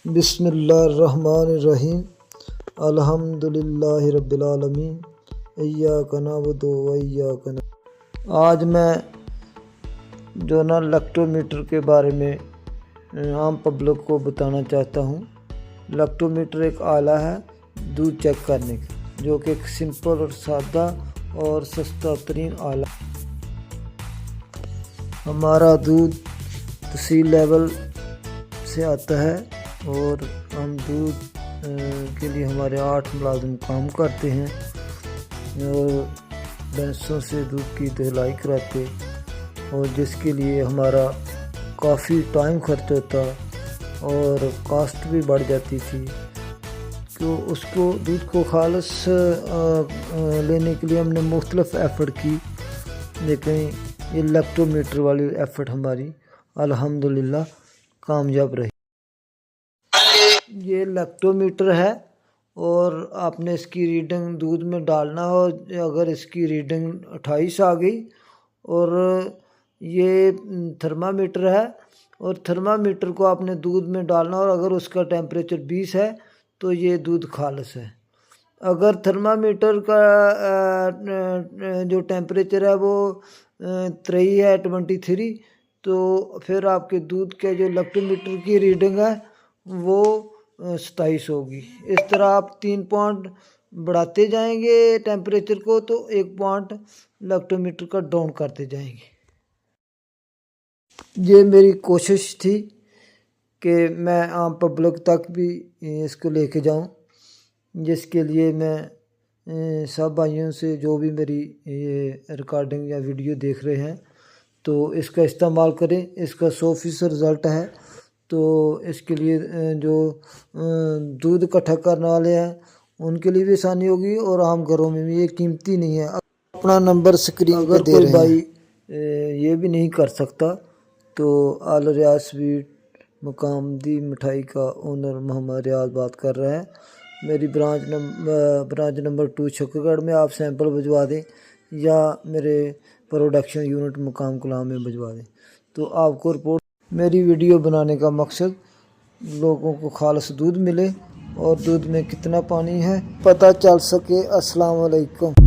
بسم اللہ الرحمن الرحیم الحمدللہ رب العالمین ایاک نعبد و ایاک نستعین۔ آج میں جو لیکٹو میٹر کے بارے میں عام پبلک کو بتانا چاہتا ہوں۔ لیکٹو میٹر ایک آلہ ہے دودھ چیک کرنے کا، جو کہ ایک سمپل اور سادہ اور سستا ترین آلہ۔ ہمارا دودھ تحصیل لیول سے آتا ہے اور ہم دودھ کے لیے ہمارے 8 ملازم کام کرتے ہیں اور بھینسوں سے دودھ کی دہلائی کراتے، اور جس کے لیے ہمارا کافی ٹائم خرچ ہوتا اور کاسٹ بھی بڑھ جاتی تھی۔ تو اس کو دودھ کو خالص لینے کے لیے ہم نے مختلف ایفرٹ کی، لیکن یہ لیکٹو میٹر والی ایفرٹ ہماری الحمدللہ کامیاب رہی۔ یہ لیکٹو میٹر ہے اور آپ نے اس کی ریڈنگ دودھ میں ڈالنا ہو، اگر اس کی ریڈنگ 28 آ گئی، اور یہ تھرمامیٹر ہے اور تھرمامیٹر کو آپ نے دودھ میں ڈالنا، اور اگر اس کا ٹیمپریچر 20 ہے تو یہ دودھ خالص ہے۔ اگر تھرمامیٹر کا جو ٹیمپریچر ہے وہ 3 ہے 23، تو پھر آپ کے دودھ کے جو لیکٹو میٹر کی ریڈنگ ہے وہ 27 ہوگی۔ اس طرح آپ 3 پوائنٹ بڑھاتے جائیں گے ٹیمپریچر کو، تو 1 پوائنٹ لیکٹو میٹر کا ڈاؤن کرتے جائیں گے۔ یہ میری کوشش تھی کہ میں عام پبلک تک بھی اس کو لے کے جاؤں، جس کے لیے میں سب بھائیوں سے، جو بھی میری یہ ریکارڈنگ یا ویڈیو دیکھ رہے ہیں، تو اس کا استعمال کریں۔ اس کا 100% رزلٹ ہے۔ تو اس کے لیے جو دودھ اکٹھا کرنے والے ہیں ان کے لیے بھی آسانی ہوگی، اور عام گھروں میں بھی۔ یہ قیمتی نہیں ہے۔ اپنا نمبر اسکرین پہ دے رہے ہیں۔ اگر کوئی بھائی یہ بھی نہیں کر سکتا تو آل ریاض سویٹ مقام دی مٹھائی کا اونر محمد ریاض بات کر رہا ہے۔ میری برانچ نمبر 2 چھکر گڑھ میں آپ سیمپل بھجوا دیں، یا میرے پروڈکشن یونٹ مقام کلام میں بھجوا دیں، تو آپ کو رپورٹ۔ میری ویڈیو بنانے کا مقصد لوگوں کو خالص دودھ ملے اور دودھ میں کتنا پانی ہے پتہ چل سکے۔ السلام علیکم۔